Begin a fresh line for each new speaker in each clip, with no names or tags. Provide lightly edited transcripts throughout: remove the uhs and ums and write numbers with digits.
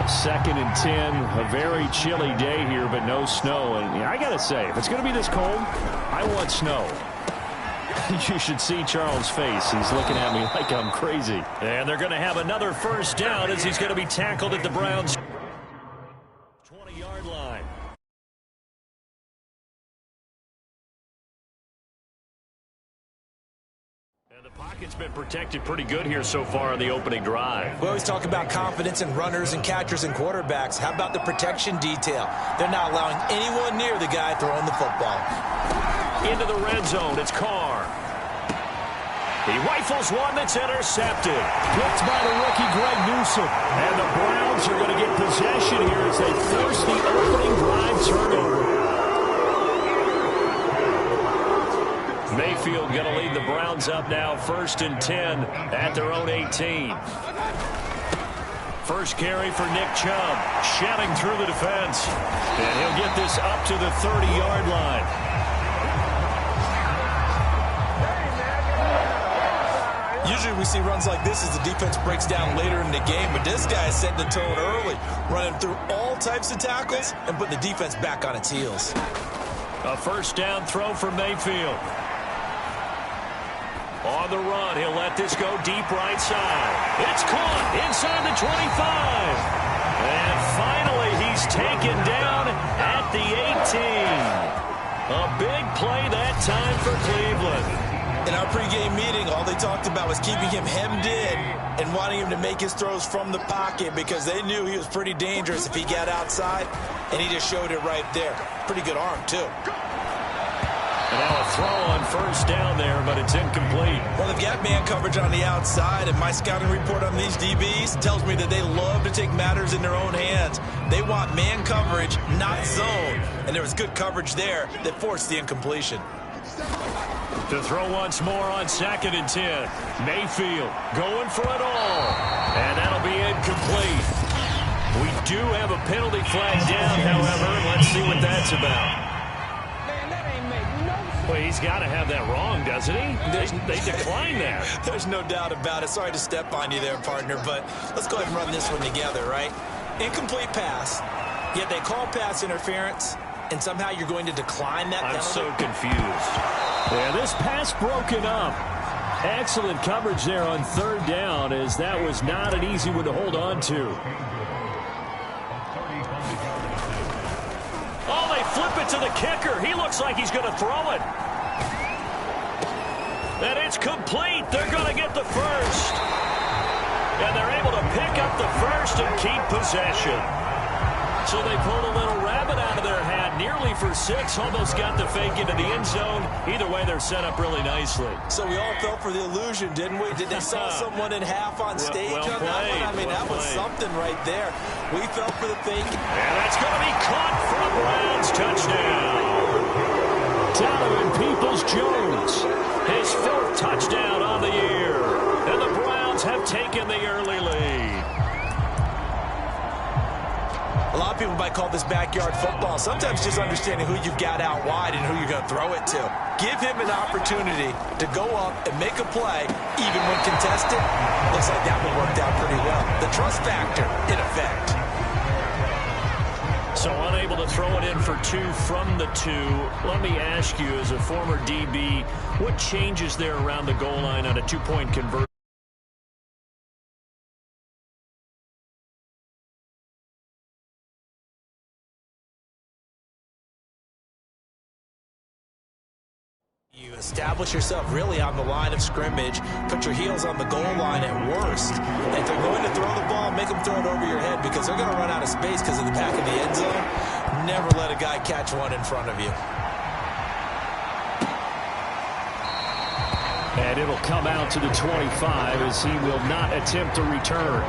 Second and 10, a very chilly day here, but no snow. And I got to say, if it's going to be this cold, I want snow. You should see Charles' face. He's looking at me like I'm crazy.
And they're going to have another first down as he's going to be tackled at the Browns' 20-yard line. And the pocket's been protected pretty good here so far in the opening drive.
We always talk about confidence in runners and catchers and quarterbacks. How about the protection detail? They're not allowing anyone near the guy throwing the football.
Into the red zone, it's Carr. He rifles one that's intercepted.
Blitzed by the rookie Greg Newsome.
And the Browns are going to get possession here as they force the opening drive turnover. Mayfield going to lead the Browns up now, 1st and 10 at their own 18. First carry for Nick Chubb, shouting through the defense. And he'll get this up to the 30-yard line.
Usually we see runs like this as the defense breaks down later in the game, but this guy is setting the tone early, running through all types of tackles and putting the defense back on its heels.
A first down throw for Mayfield. On the run, he'll let this go deep right side. It's caught inside the 25. And finally, he's taken down at the 18. A big play that time for Cleveland.
In our pregame meeting, all they talked about was keeping him hemmed in and wanting him to make his throws from the pocket because they knew he was pretty dangerous if he got outside, and he just showed it right there. Pretty good arm, too.
And now a throw on first down there, but it's incomplete.
Well, they've got man coverage on the outside, and my scouting report on these DBs tells me that they love to take matters in their own hands. They want man coverage, not zone. And there was good coverage there that forced the incompletion.
To throw once more on 2nd and 10. Mayfield going for it all. And that'll be incomplete. We do have a penalty flag down, however. Let's see what that's about. Well, he's got to have that wrong, doesn't he? They declined that.
There's no doubt about it. Sorry to step on you there, partner, but let's go ahead and run this one together, right? Incomplete pass, yet they call pass interference, and somehow you're going to decline that penalty?
I'm so confused.
Yeah, this pass broken up. Excellent coverage there on 3rd down, as that was not an easy one to hold on to.
Oh, they flip it to the kicker. He looks like he's going to throw it. And it's complete. They're going to get the first. And they're able to pick up the first and keep possession. So they pulled a little rabbit out of their hat, nearly for 6, almost got the fake into the end zone. Either way, they're set up really nicely.
So we all fell for the illusion, didn't we? Did they saw someone in half on stage on that one? I mean, that was something right there. We fell for the fake.
And that's going to be caught for a Browns touchdown.
Donovan Peoples-Jones,
his 4th touchdown on the year. And the Browns have taken the early lead.
A lot of people might call this backyard football. Sometimes just understanding who you've got out wide and who you're going to throw it to. Give him an opportunity to go up and make a play, even when contested. Looks like that one worked out pretty well. The trust factor in effect.
So unable to throw it in for 2 from the 2. Let me ask you, as a former DB, what changes there around the goal line on a 2-point conversion?
You establish yourself really on the line of scrimmage, put your heels on the goal line at worst. And if they're going to throw the ball, make them throw it over your head because they're going to run out of space because of the back of the end zone. Never let a guy catch one in front of you.
and it'll come out to the 25 as he will not attempt to return.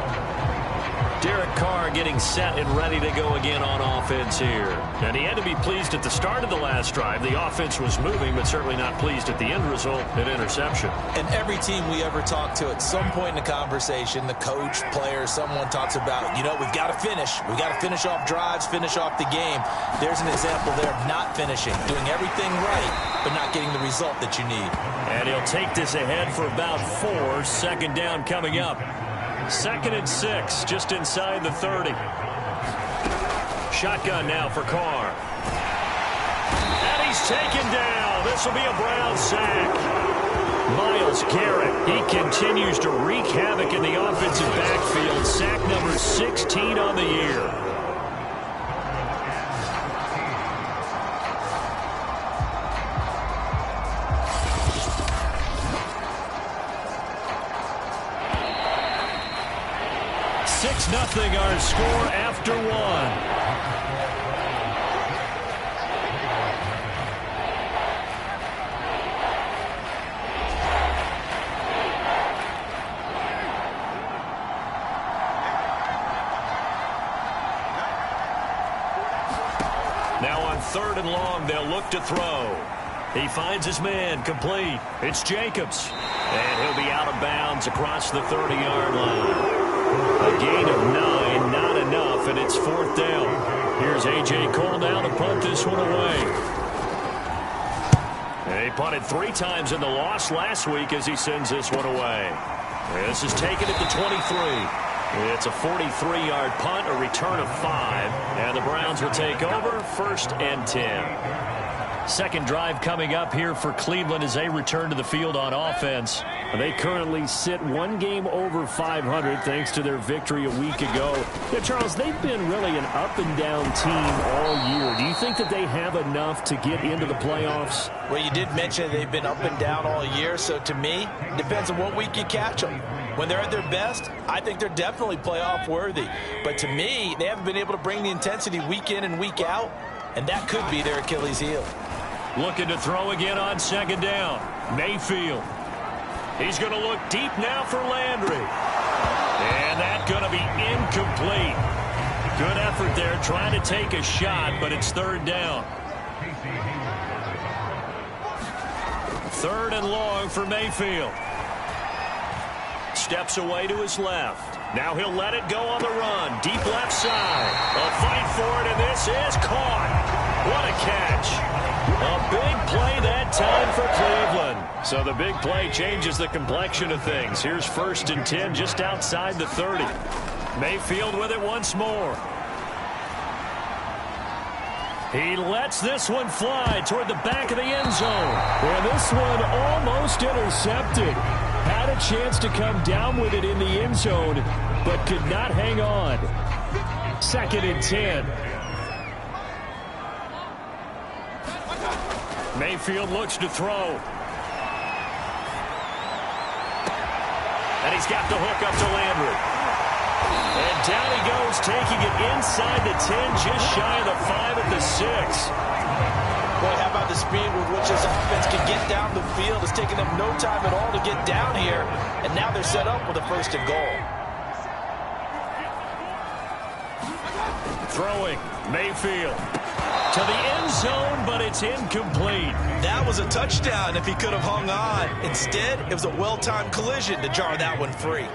Derek Carr getting set and ready to go again on offense here. And he had to be pleased at the start of the last drive. The offense was moving, but certainly not pleased at the end result, an interception.
And every team we ever talk to at some point in the conversation, the coach, player, someone talks about, you know, we've got to finish. We've got to finish off drives, finish off the game. There's an example there of not finishing, doing everything right, but not getting the result that you need.
And he'll take this ahead for about 4. Second down coming up. 2nd and 6, just inside the 30. Shotgun now for Carr. And he's taken down. This will be a Brown sack. Myles Garrett, he continues to wreak havoc in the offensive backfield. Sack number 16 on the year. Nothing our score after one. Now on 3rd and long, they'll look to throw. He finds his man, complete. It's Jacobs. And he'll be out of bounds across the 30-yard line. A gain of 9, not enough, and it's 4th down. Here's A.J. Cole now to punt this one away. They punted 3 times in the loss last week as he sends this one away. This is taken at the 23. It's a 43-yard punt, a return of 5, and the Browns will take over 1st and 10. Second drive coming up here for Cleveland as they return to the field on offense.
They currently sit 1 game over 500 thanks to their victory a week ago. Yeah, Charles, they've been really an up-and-down team all year. Do you think that they have enough to get into the playoffs?
Well, you did mention they've been up and down all year, so to me, it depends on what week you catch them. When they're at their best, I think they're definitely playoff worthy. But to me, they haven't been able to bring the intensity week in and week out, and that could be their Achilles heel.
Looking to throw again on 2nd down. Mayfield. He's going to look deep now for Landry. And that's going to be incomplete. Good effort there trying to take a shot, but it's 3rd down. 3rd and long for Mayfield. Steps away to his left. Now he'll let it go on the run. Deep left side. A fight for it, and this is caught. What a catch. A big play that time for Cleveland. So the big play changes the complexion of things. Here's 1st and 10 just outside the 30. Mayfield with it once more. He lets this one fly toward the back of the end zone.
And this one almost intercepted. Had a chance to come down with it in the end zone, but could not hang on. 2nd and 10.
Mayfield looks to throw. And he's got the hook up to Landry. And down he goes, taking it inside the 10, just shy of the 5 at the 6.
Boy, how about the speed with which this offense can get down the field? It's taken them no time at all to get down here, and now they're set up with a 1st and goal.
Throwing, Mayfield. To the end zone, but it's incomplete.
That was a touchdown if he could have hung on. Instead, it was a well-timed collision to jar that one free.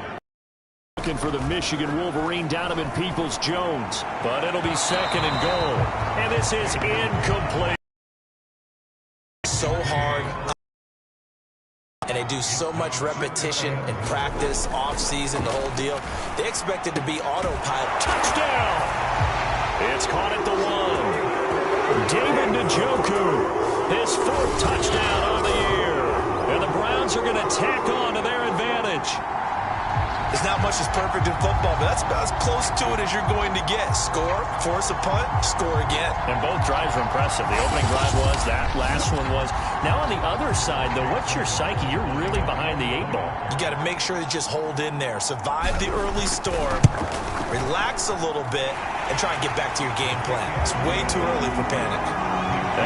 Looking for the Michigan Wolverine Donovan Peoples-Jones.
But it'll be 2nd and goal. And this is incomplete.
So hard. And they do so much repetition and practice, off-season, the whole deal. They expect it to be autopilot.
Touchdown! It's caught at the 1. David Njoku, his 4th touchdown on the year. And the Browns are going to tack on to their advantage.
There's not much that's perfect in football, but that's about as close to it as you're going to get. Score, force a punt, score again.
And both drives were impressive. The opening drive was, that last one was. Now on the other side, though, what's your psyche? You're really behind the 8 ball.
You got to make sure you just hold in there. Survive the early storm, relax a little bit, and try and get back to your game plan. It's way too early for panic.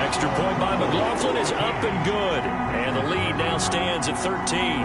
Extra point by McLaughlin is up and good. And the lead now stands at 13.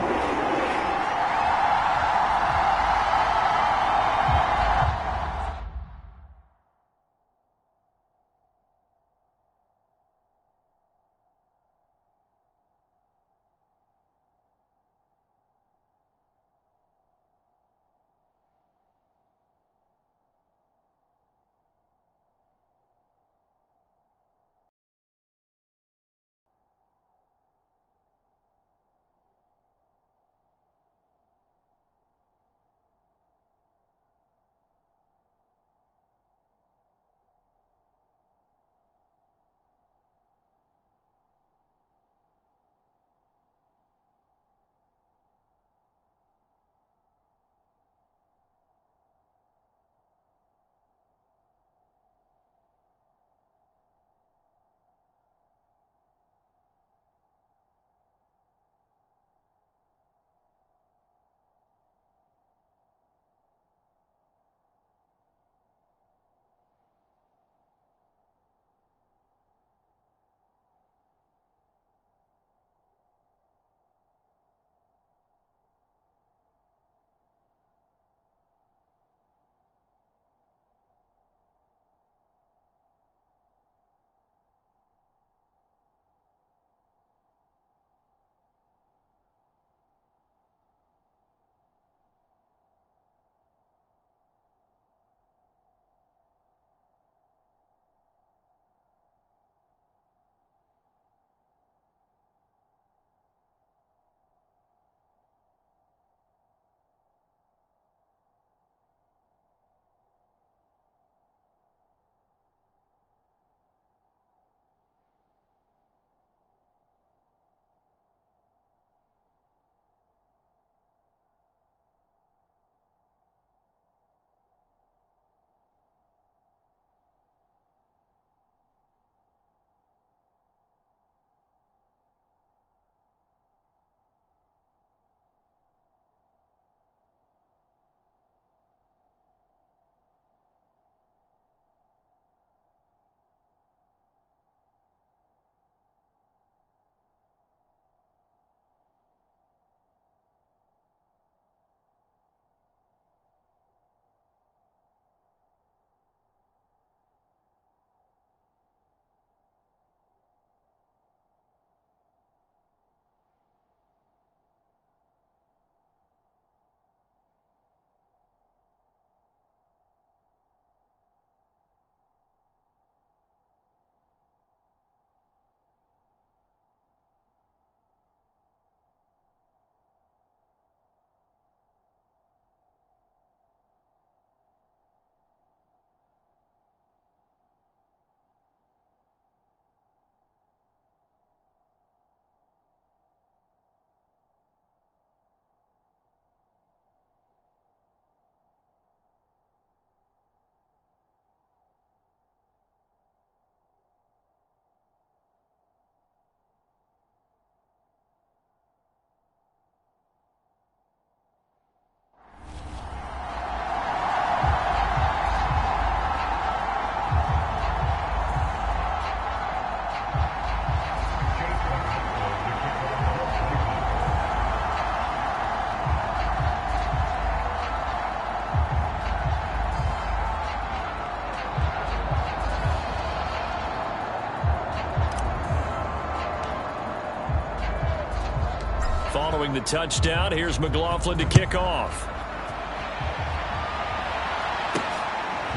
Throwing the touchdown. Here's McLaughlin to kick off.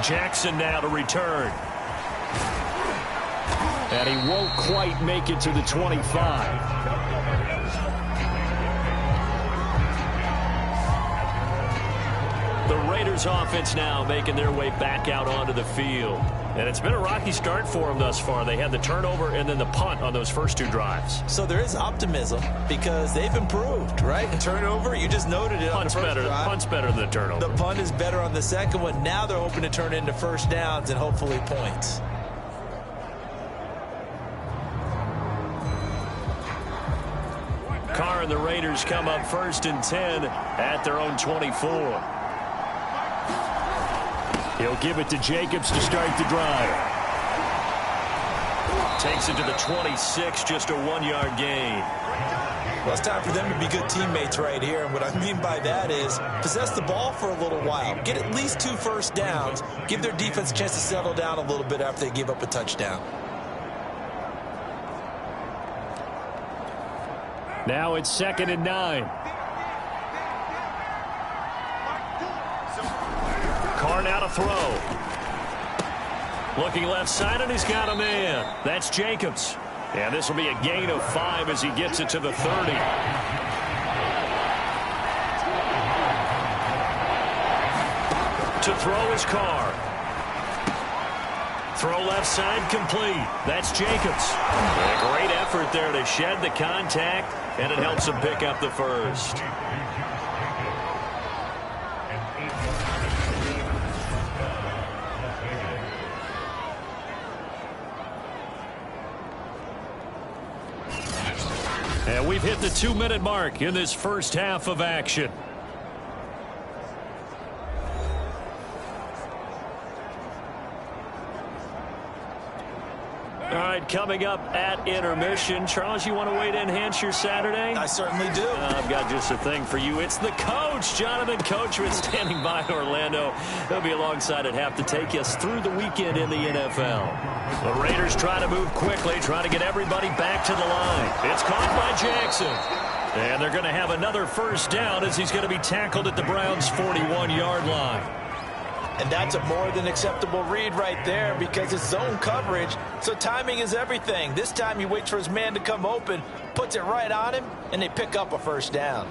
Jackson now to return. And he won't quite make it to the 25. The Raiders offense now making their way back out onto the field. And it's been a rocky start for them thus far. They had the turnover and then the punt on those first two drives.
So there is optimism because they've improved, right? Turnover, you just noted it on the first drive.
Punt's better than the turnover.
The punt is better on the second one. Now they're hoping to turn it into first downs and hopefully points.
Carr and the Raiders come up 1st and 10 at their own 24. He'll give it to Jacobs to start the drive. Takes it to the 26, just a 1-yard gain.
Well, it's time for them to be good teammates right here. And what I mean by that is possess the ball for a little while. Get at least 2 first downs. Give their defense a chance to settle down a little bit after they give up a touchdown.
Now it's 2nd and 9. Carr now to throw. Looking left side, and he's got a man. That's Jacobs. And this will be a gain of 5 as he gets it to the 30. To throw is Carr. Throw left side complete. That's Jacobs. A great effort there to shed the contact, and it helps him pick up the first. And we've hit the 2-minute mark in this first half of action. All right, coming up at intermission. Charles, you want to wait to enhance your Saturday?
I certainly do.
I've got just a thing for you. It's the coach, Jonathan Coachman, standing by in Orlando. He'll be alongside at half to take us through the weekend in the NFL. The Raiders try to move quickly, trying to get everybody back to the line. It's caught by Jackson. And they're going to have another first down as he's going to be tackled at the Browns' 41-yard line.
And that's a more than acceptable read right there because it's zone coverage, so timing is everything. This time he waits for his man to come open, puts it right on him, and they pick up a first down.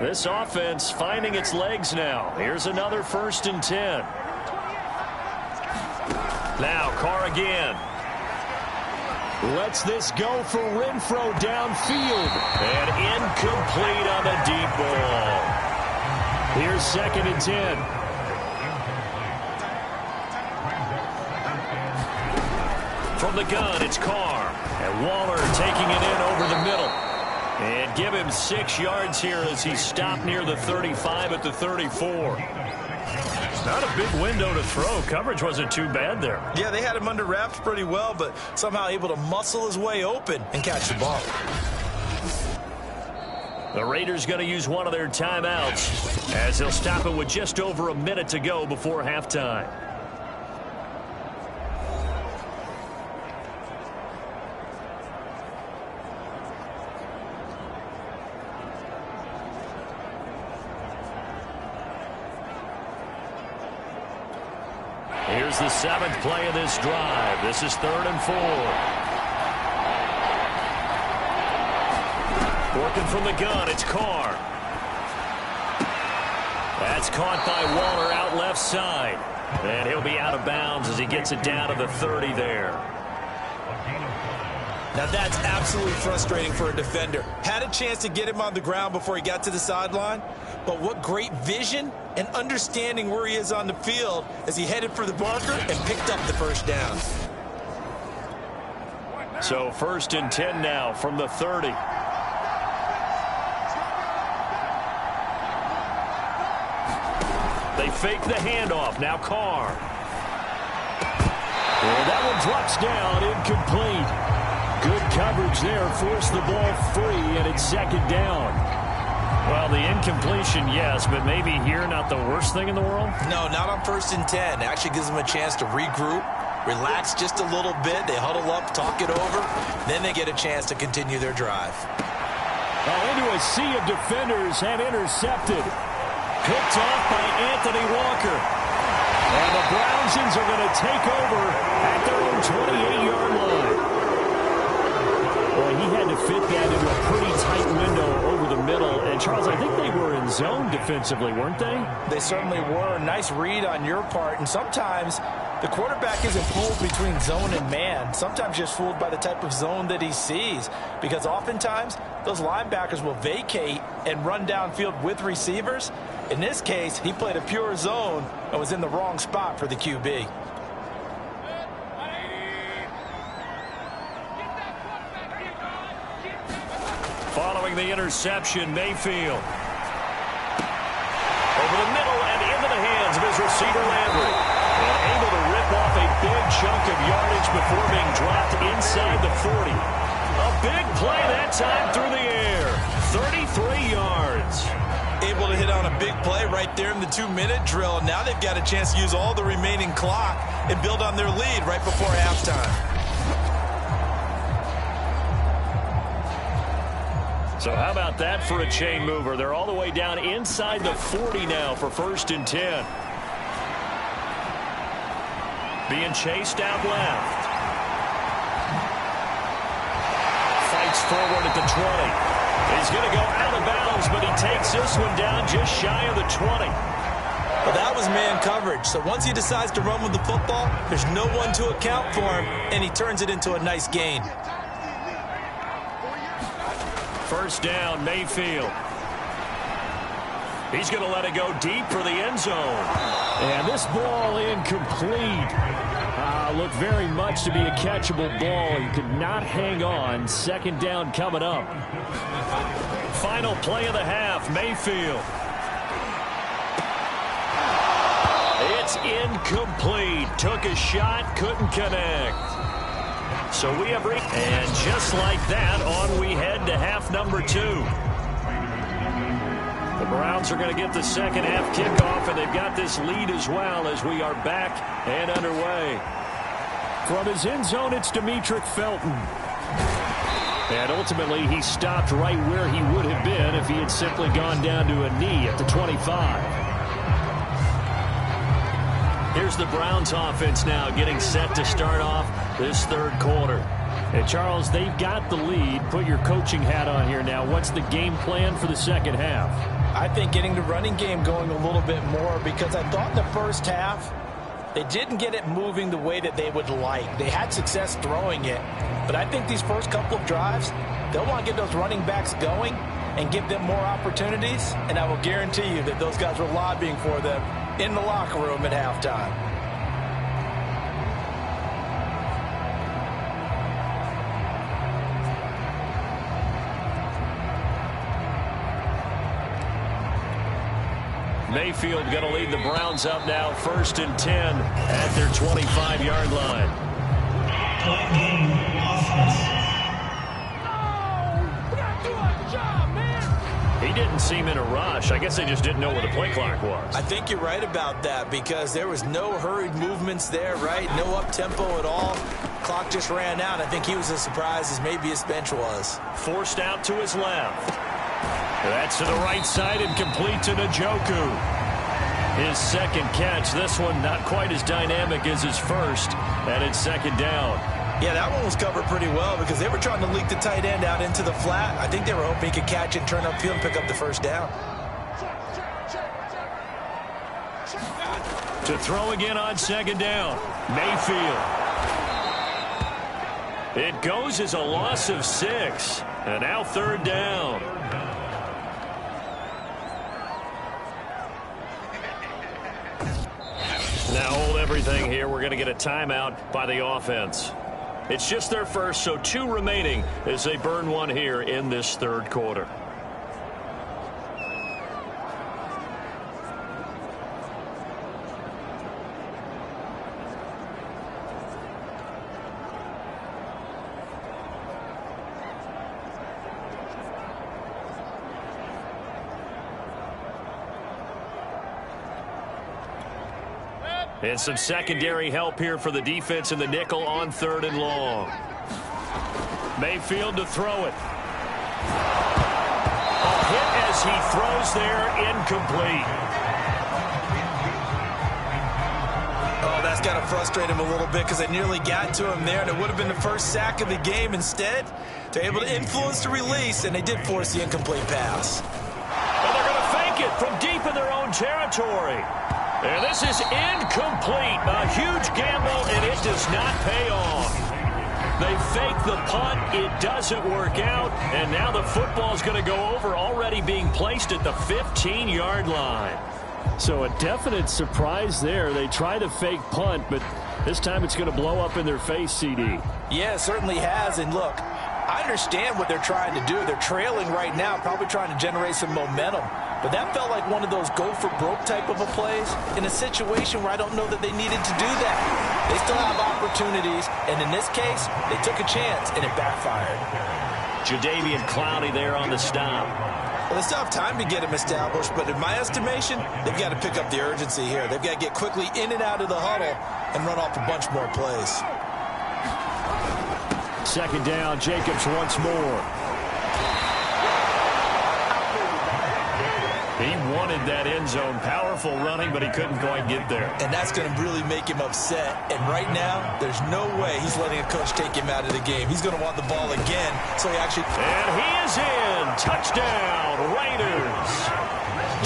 This offense finding its legs now. Here's another 1st and 10. Now Carr again. Lets this go for Renfro downfield. And incomplete on the deep ball. Here's 2nd and 10. From the gun, it's Carr. And Waller taking it in over the middle. And give him 6 yards here as he stopped near the 35 at the 34. Not a big window to throw. Coverage wasn't too bad there.
Yeah, they had him under wraps pretty well, but somehow able to muscle his way open and catch the ball.
The Raiders going to use one of their timeouts as they'll stop it with just over a minute to go before halftime. Here's the 7th play of this drive. This is 3rd and 4. Working from the gun, it's Carr. That's caught by Waller out left side. And he'll be out of bounds as he gets it down to the 30 there.
Now that's absolutely frustrating for a defender. Had a chance to get him on the ground before he got to the sideline, but what great vision and understanding where he is on the field as he headed for the marker and picked up the first down.
So 1st and 10 now from the 30. They fake the handoff. Now Carr. And that one drops down, incomplete. Good coverage there, forced the ball free, and it's 2nd down. Well, the incompletion, yes, but maybe here not the worst thing in the world?
No, not on 1st and 10. It actually gives them a chance to regroup, relax just a little bit. They huddle up, talk it over. Then they get a chance to continue their drive.
Into a sea of defenders and intercepted.
Picked off by Anthony Walker.
And the Browns are going to take over at their own 28-yard line. Boy, he had to fit that into a pretty tight window over the middle. And, Charles, I think they were in zone defensively, weren't they?
They certainly were. Nice read on your part. And sometimes the quarterback isn't fooled between zone and man. Sometimes just fooled by the type of zone that he sees. Because oftentimes, those linebackers will vacate and run downfield with receivers. In this case, he played a pure zone and was in the wrong spot for the QB.
Following the interception, Mayfield. Over the middle and into the hands of his receiver, Landry. And able to rip off a big chunk of yardage before being dropped inside the 40. A big play that time through the air. 33 yards.
Able to hit on a big play right there in the 2-minute drill. Now they've got a chance to use all the remaining clock and build on their lead right before halftime.
So how about that for a chain mover? They're all the way down inside the 40 now for 1st and 10. Being chased out left. Fights forward at the 20. He's going to go out of bounds, but he takes this one down just shy of the 20.
Well, that was man coverage. So once he decides to run with the football, there's no one to account for him, and he turns it into a nice gain.
1st down, Mayfield. He's going to let it go deep for the end zone.
And this ball incomplete. Looked very much to be a catchable ball. He could not hang on. 2nd down coming up.
Final play of the half, Mayfield. It's incomplete. Took a shot, couldn't connect. So we have and just like that, on we head to half number 2. The Browns are going to get the 2nd half kickoff, and they've got this lead as well as we are back and underway.
From his end zone, it's Demetric Felton. And ultimately, he stopped right where he would have been if he had simply gone down to a knee at the 25.
Here's the Browns offense now getting set to start off this 3rd quarter.
And Charles, they've got the lead. Put your coaching hat on here now. What's the game plan for the 2nd half?
I think getting the running game going a little bit more, because I thought in the 1st half they didn't get it moving the way that they would like. They had success throwing it, but I think these first couple of drives, they'll want to get those running backs going and give them more opportunities, and I will guarantee you that those guys were lobbying for them in the locker room at halftime.
Mayfield going to lead the Browns up now, 1st and 10 at their 25-yard line. He didn't seem in a rush. I guess they just didn't know what the play clock was.
I think you're right about that, because there was no hurried movements there, right? No up-tempo at all. Clock just ran out. I think he was as surprised as maybe his bench was.
Forced out to his left. That's to the right side and complete to Njoku. His 2nd catch. This one not quite as dynamic as his 1st, and it's 2nd down.
Yeah, that one was covered pretty well because they were trying to leak the tight end out into the flat. I think they were hoping he could catch it, turn upfield, and pick up the 1st down.
To throw again on 2nd down. Mayfield. It goes as a loss of 6. And now 3rd down. Now hold everything here. We're going to get a timeout by the offense. It's just their 1st, so 2 remaining as they burn one here in this 3rd quarter. And some secondary help here for the defense in the nickel on 3rd and long. Mayfield to throw it. as he throws there, incomplete.
Oh, that's got to frustrate him a little bit because they nearly got to him there, and it would have been the first sack of the game. Instead, they're able to influence the release, and they did force the incomplete pass.
And they're going to fake it from deep in their own territory. And this is incomplete. A huge gamble, and it does not pay off. They fake the punt. It doesn't work out. And now the football's going to go over, already being placed at the 15-yard line.
So a definite surprise there. They try to fake punt, but this time it's going to blow up in their face, CD.
Yeah, it certainly has. And look, I understand what they're trying to do. They're trailing right now, probably trying to generate some momentum. But that felt like one of those go-for-broke type of a plays in a situation where I don't know that they needed to do that. They still have opportunities, and in this case, they took a chance, and it backfired.
Jadeveon Clowney there on the stop.
Well, they still have time to get him established, but in my estimation, they've got to pick up the urgency here. They've got to get quickly in and out of the huddle and run off a bunch more plays.
Second down, Jacobs once more.
He wanted that end zone. Powerful running, but he couldn't quite get there.
And that's going to really make him upset. And right now, there's no way he's letting a coach take him out of the game. He's going to want the ball again, so he actually...
And he is in. Touchdown, Raiders.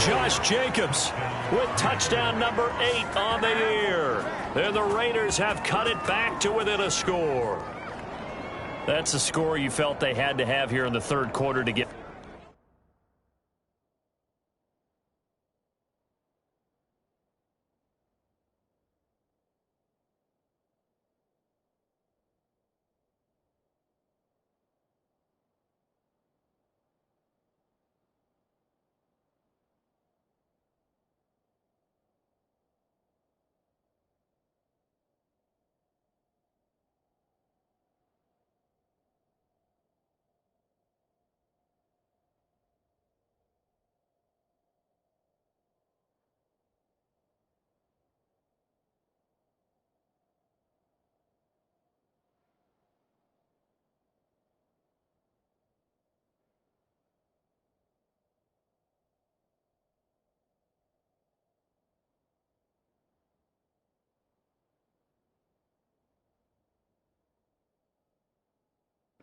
Josh Jacobs with touchdown number 8 on the year. And the Raiders have cut it back to within a score.
That's a score you felt they had to have here in the third quarter to get...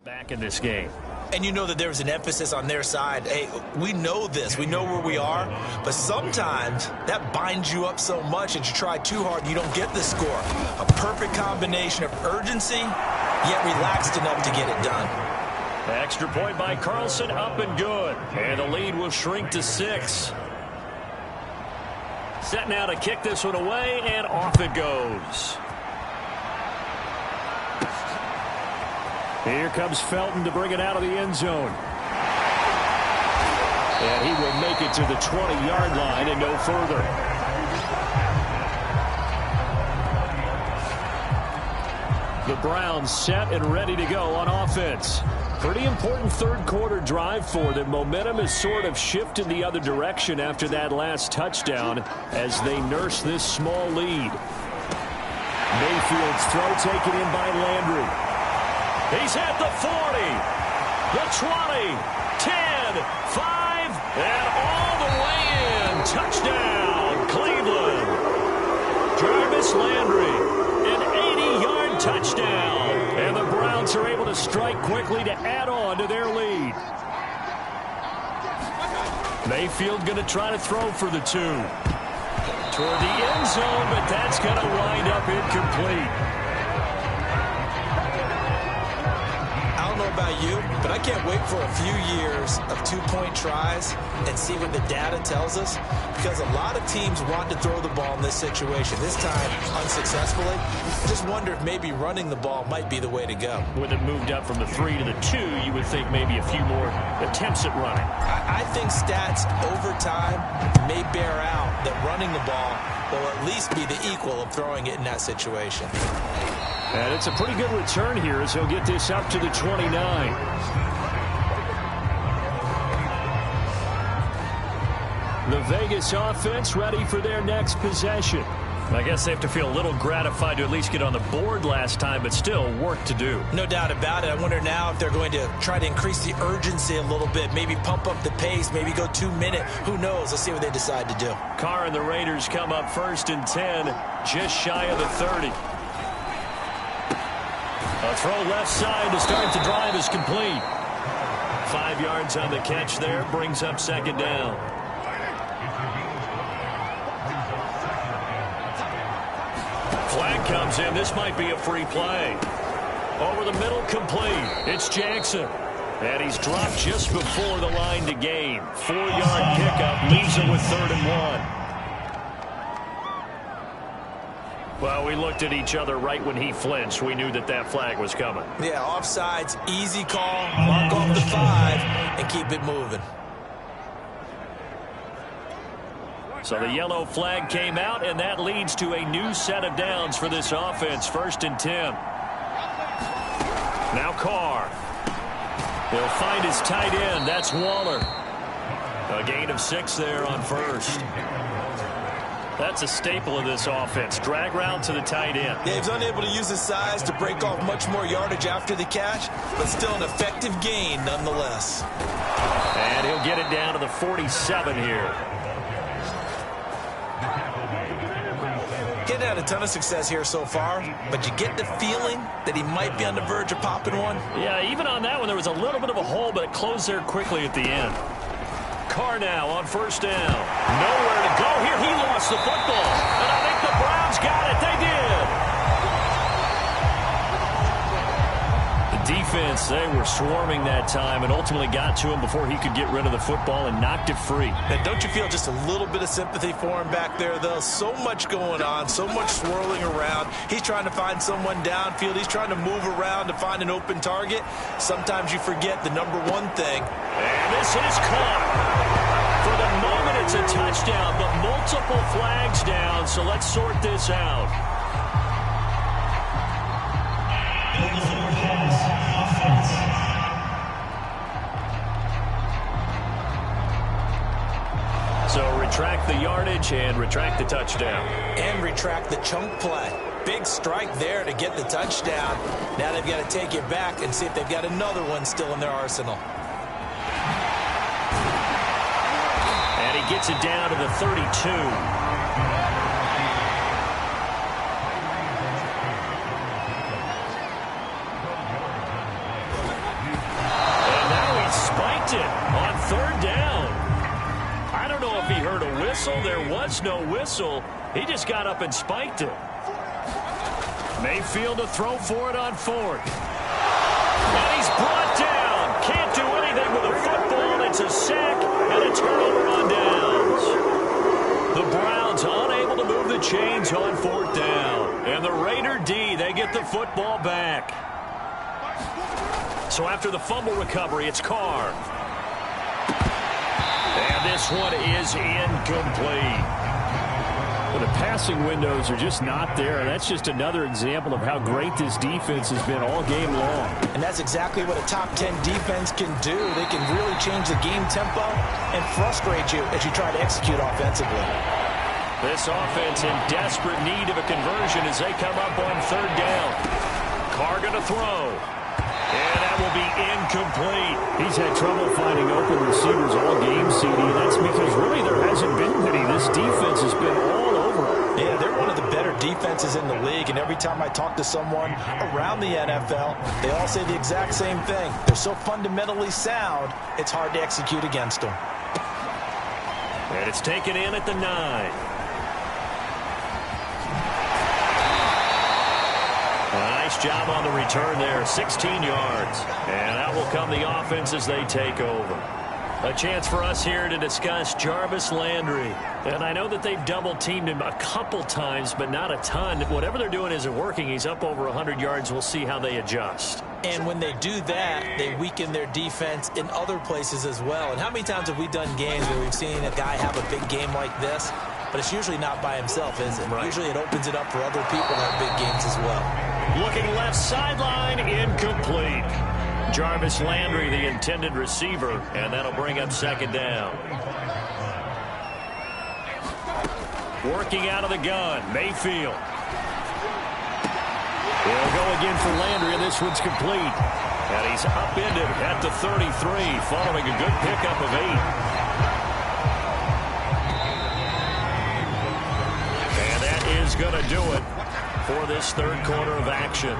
back in this game.
And you know that there was an emphasis on their side. Hey, we know this. We know where we are. But sometimes that binds you up so much that you try too hard and you don't get the score. A perfect combination of urgency, yet relaxed enough to get it done.
Extra point by Carlson, up and good. And the lead will shrink to 6. Set now to kick this one away, and off it goes.
Here comes Felton to bring it out of the end zone. And he will make it to the 20-yard line and no further. The Browns set and ready to go on offense. Pretty important third quarter drive for them. Momentum has sort of shifted the other direction after that last touchdown as they nurse this small lead. Mayfield's throw taken in by Landry.
He's at the 40, the 20, 10, 5, and all the way in. Touchdown, Cleveland. Jarvis Landry, an 80-yard touchdown. And the Browns are able to strike quickly to add on to their lead. Mayfield going to try to throw for the 2. Toward the end zone, but that's going to wind up incomplete.
About you, but I can't wait for a few years of two-point tries and see what the data tells us, because a lot of teams want to throw the ball in this situation. This time, unsuccessfully. I just wonder if maybe running the ball might be the way to go.
With it moved up from the 3 to the 2, you would think maybe a few more attempts at running.
I think stats over time may bear out that running the ball will at least be the equal of throwing it in that situation.
And it's a pretty good return here as he'll get this up to the 29. The Vegas offense ready for their next possession.
I guess they have to feel a little gratified to at least get on the board last time, but still work to do.
No doubt about it. I wonder now if they're going to try to increase the urgency a little bit, maybe pump up the pace, maybe go 2 minute. Who knows? Let's see what they decide to do.
Carr and the Raiders come up 1st and 10, just shy of the 30. A throw left side to start the drive is complete. 5 yards on the catch there, brings up 2nd down. Flag comes in. This might be a free play. Over the middle, complete. It's Jackson. And he's dropped just before the line to gain. 4-yard pickup leaves it with 3rd and 1. Well, we looked at each other right when he flinched. We knew that that flag was coming.
Yeah, offsides, easy call. Mark off the 5 and keep it moving.
So the yellow flag came out, and that leads to a new set of downs for this offense. 1st and 10. Now Carr. He'll find his tight end. That's Waller. A gain of 6 there on 1st. That's a staple of this offense. Drag route to the tight end.
Yeah, he's unable to use his size to break off much more yardage after the catch, but still an effective gain nonetheless.
And he'll get it down to the 47 here.
Getting had a ton of success here so far, but you get the feeling that he might be on the verge of popping one.
Yeah, even on that one, there was a little bit of a hole, but it closed there quickly at the end. Carr now on 1st down. Nowhere to go here. He lost the football. And I think the Browns got it. They did. The defense, they were swarming that time and ultimately got to him before he could get rid of the football and knocked it free.
And don't you feel just a little bit of sympathy for him back there, though? So much going on, so much swirling around. He's trying to find someone downfield. He's trying to move around to find an open target. Sometimes you forget the number one thing.
And this is caught. For the moment, it's a touchdown, but multiple flags down, so let's sort this out. So retract the yardage and retract the touchdown.
And retract the chunk play. Big strike there to get the touchdown. Now they've got to take it back and see if they've got another one still in their arsenal.
And he gets it down to the 32. And now he spiked it on 3rd down. I don't know if he heard a whistle. There was no whistle. He just got up and spiked it. Mayfield to throw for it on 4th. And he's brought down. Can't do anything with a football. It's a sack and a turnover on downs. The Browns unable to move the chains on 4th down. And the Raider D, they get the football back. So after the fumble recovery, it's Carr. And this one is incomplete.
Well, the passing windows are just not there. That's just another example of how great this defense has been all game long.
And that's exactly what a top 10 defense can do. They can really change the game tempo and frustrate you as you try to execute offensively.
This offense in desperate need of a conversion as they come up on 3rd down. Carr going to throw. And that will be incomplete.
He's had trouble finding open receivers all game, CD. That's because really there hasn't been many. This defense has been all over.
Yeah, they're one of the better defenses in the league, and every time I talk to someone around the NFL, they all say the exact same thing. They're so fundamentally sound, it's hard to execute against them.
And it's taken in at the 9. Nice job on the return there, 16 yards. And out will come the offense as they take over. A chance for us here to discuss Jarvis Landry. And I know that they've double-teamed him a couple times, but not a ton. Whatever they're doing isn't working. He's up over 100 yards. We'll see how they adjust.
And when they do that, they weaken their defense in other places as well. And how many times have we done games where we've seen a guy have a big game like this? But it's usually not by himself, is it? Right. Usually it opens it up for other people to have big games as well.
Looking left sideline, incomplete. Jarvis Landry, the intended receiver, and that'll bring up 2nd down. Working out of the gun, Mayfield. He'll go again for Landry, and this one's complete. And he's upended at the 33, following a good pickup of 8. And that is going to do it for this third quarter of action.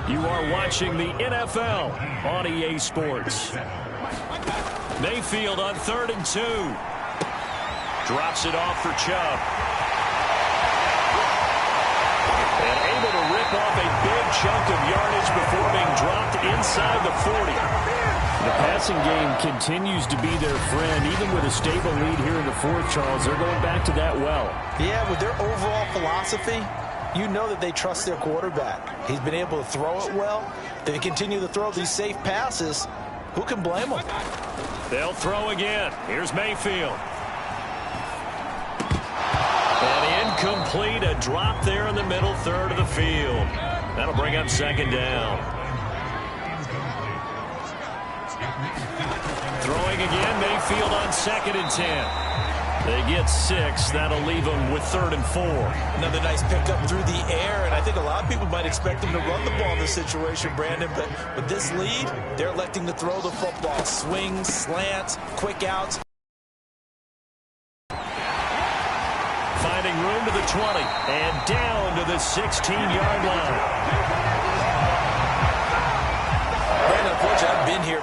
You are watching the NFL on EA Sports. Mayfield on 3rd and 2. Drops it off for Chubb. And able to rip off a big chunk of yardage before being dropped inside the 40.
The passing game continues to be their friend. Even with a stable lead here in the fourth, Charles, they're going back to that well.
Yeah, with their overall philosophy, you know that they trust their quarterback. He's been able to throw it well. They continue to throw these safe passes. Who can blame them?
They'll throw again. Here's Mayfield. And incomplete, a drop there in the middle third of the field. That'll bring up 2nd down. Throwing again, Mayfield on 2nd and 10. They get 6. That'll leave them with 3rd and 4.
Another nice pickup through the air, and I think a lot of people might expect them to run the ball in this situation, Brandon, but with this lead, they're electing to throw the football. Swings, slants, quick outs.
Finding room to the 20 and down to the 16-yard line.
Brandon, unfortunately, I've been here